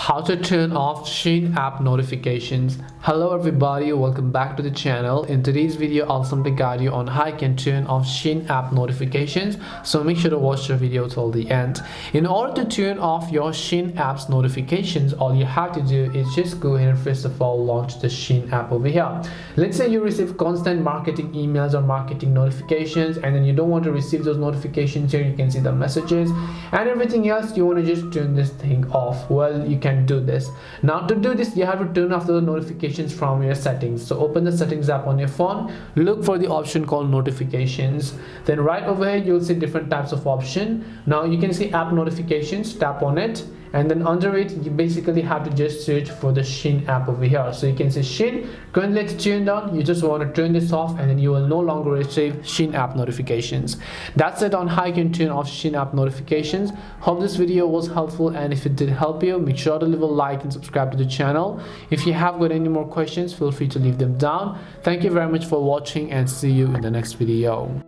How to turn off Shein app notifications. Hello everybody, welcome back to the channel. In today's video I'll simply guide you on how you can turn off Shein app notifications, so make sure to watch the video till the end. In order to turn off your Shein app's notifications, all you have to do is just go ahead and first of all launch the Shein app over here. Let's say you receive constant marketing emails or marketing notifications, and then you don't want to receive those notifications. Here you can see the messages and everything else. You want to just turn this thing off. Well, you can do this. Now to do this, you have to turn off the notifications from your settings. So open the settings app on your phone, look for the option called notifications. Then right over here you'll see different types of option. Now you can see app notifications, tap on it, and then under it you basically have to just search for the Shein app over here. So you can see Shein, currently it's turned on. You just want to turn this off and then you will no longer receive Shein app notifications. That's it on how you can turn off Shein app notifications. Hope this video was helpful, and if it did help you, make sure to leave a like and subscribe to the channel. If you have got any more questions, feel free to leave them down. Thank you very much for watching, and see you in the next video.